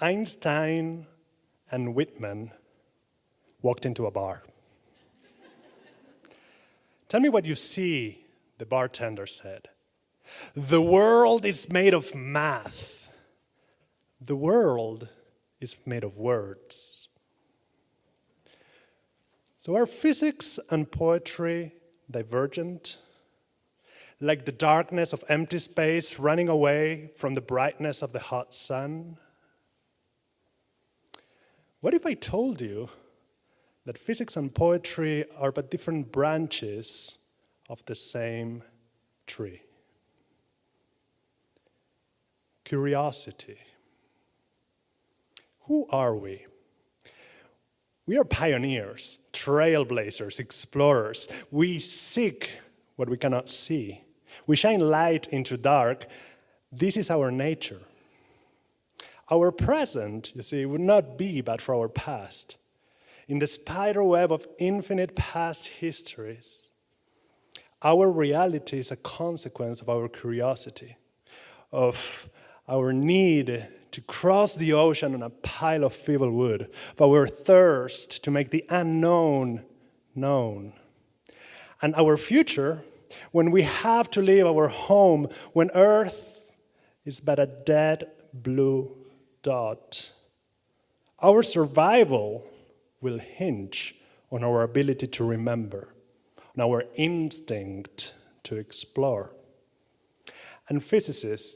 Einstein and Whitman walked into a bar. "Tell me what you see," the bartender said. "The world is made of math. The world is made of words." So are physics and poetry divergent? Like the darkness of empty space running away from the brightness of the hot sun? What if I told you that physics and poetry are but different branches of the same tree? Curiosity. Who are we? We are pioneers, trailblazers, explorers. We seek what we cannot see. We shine light into dark. This is our nature. Our present, you see, would not be but for our past. In the spider web of infinite past histories, our reality is a consequence of our curiosity, of our need to cross the ocean on a pile of feeble wood, of our thirst to make the unknown known. And our future, when we have to leave our home, when Earth is but a dead blue dot, our survival will hinge on our ability to remember, on our instinct to explore. And physicists,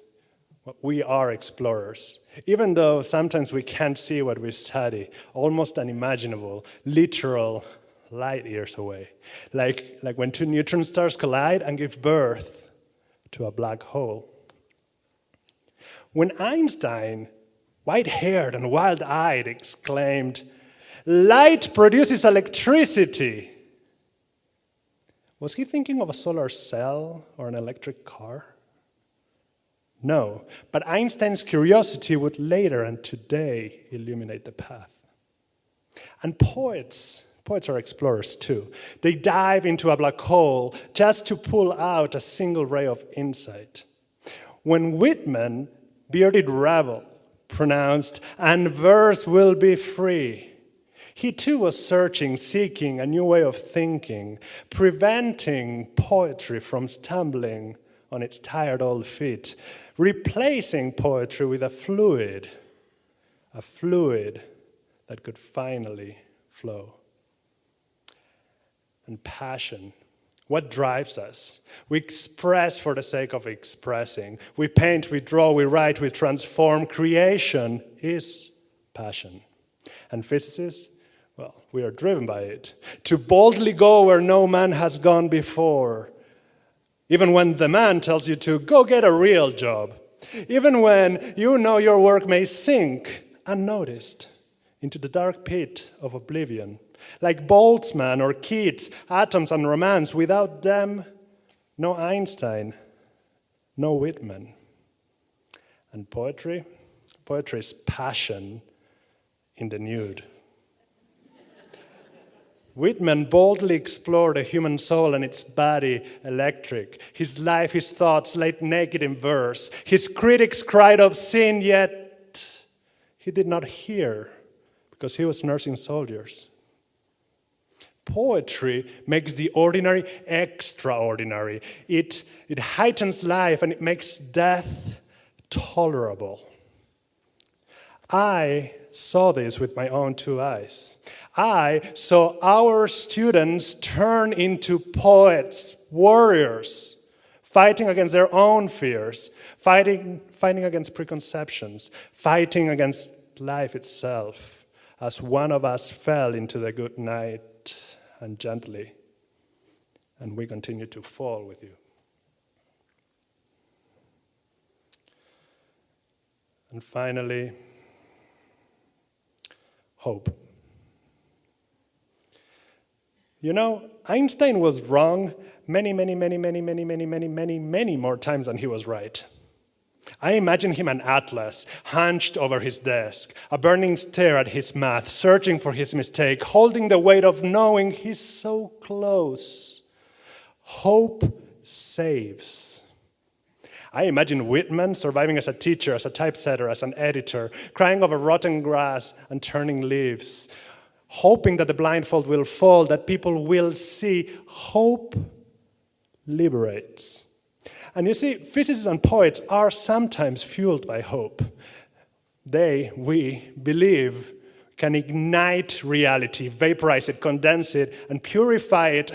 we are explorers, even though sometimes we can't see what we study, almost unimaginable, literal light years away. Like when two neutron stars collide and give birth to a black hole. When Einstein, white-haired and wild-eyed, exclaimed, "Light produces electricity," was he thinking of a solar cell or an electric car? No, but Einstein's curiosity would later and today illuminate the path. And poets are explorers too. They dive into a black hole just to pull out a single ray of insight. When Whitman, bearded rebel, pronounced, "And verse will be free," he too was searching, seeking a new way of thinking, preventing poetry from stumbling on its tired old feet, replacing poetry with a fluid that could finally flow. And passion, what drives us? We express for the sake of expressing. We paint, we draw, we write, we transform. Creation is passion. And physicists, well, we are driven by it. To boldly go where no man has gone before. Even when the man tells you to go get a real job. Even when you know your work may sink unnoticed into the dark pit of oblivion. Like Bozeman or Keats, atoms and romance. Without them, no Einstein, no Whitman. And poetry? Poetry is passion in the nude. Whitman boldly explored the human soul and its body electric. His life, his thoughts laid naked in verse. His critics cried obscene, yet he did not hear because he was nursing soldiers. Poetry makes the ordinary extraordinary. It heightens life and it makes death tolerable. I saw this with my own two eyes. I saw our students turn into poets, warriors, fighting against their own fears, fighting against preconceptions, fighting against life itself, as one of us fell into the good night and gently, and we continue to fall with you. And finally, hope. You know, Einstein was wrong many more times than he was right. I imagine him an atlas, hunched over his desk, a burning stare at his math, searching for his mistake, holding the weight of knowing he's so close. Hope saves. I imagine Whitman surviving as a teacher, as a typesetter, as an editor, crying over rotten grass and turning leaves, hoping that the blindfold will fall, that people will see. Hope liberates. And you see, physicists and poets are sometimes fueled by hope. We believe, can ignite reality, vaporize it, condense it, and purify it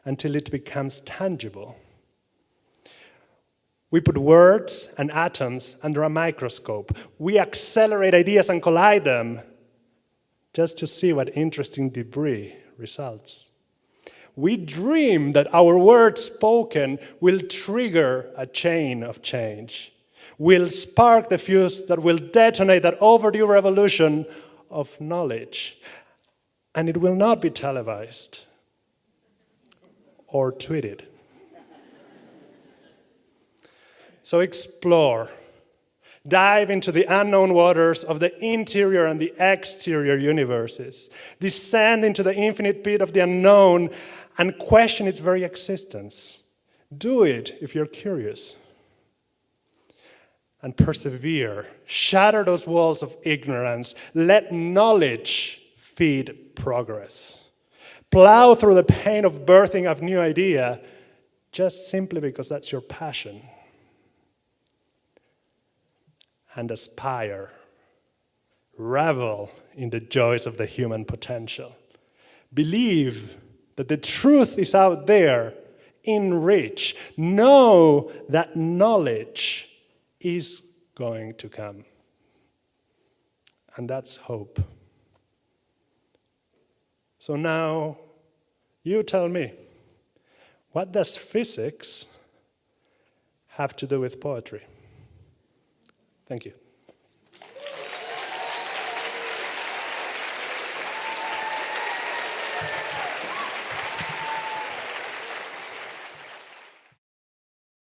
until it becomes tangible. We put words and atoms under a microscope. We accelerate ideas and collide them just to see what interesting debris results. We dream that our words spoken will trigger a chain of change, will spark the fuse that will detonate that overdue revolution of knowledge. And it will not be televised or tweeted. So explore. Dive into the unknown waters of the interior and the exterior universes. Descend into the infinite pit of the unknown and question its very existence. Do it if you're curious. And persevere. Shatter those walls of ignorance. Let knowledge feed progress. Plow through the pain of birthing a new idea just simply because that's your passion. And aspire. Revel in the joys of the human potential. Believe that the truth is out there in reach. Know that knowledge is going to come. And that's hope. So now, you tell me, what does physics have to do with poetry? Thank you.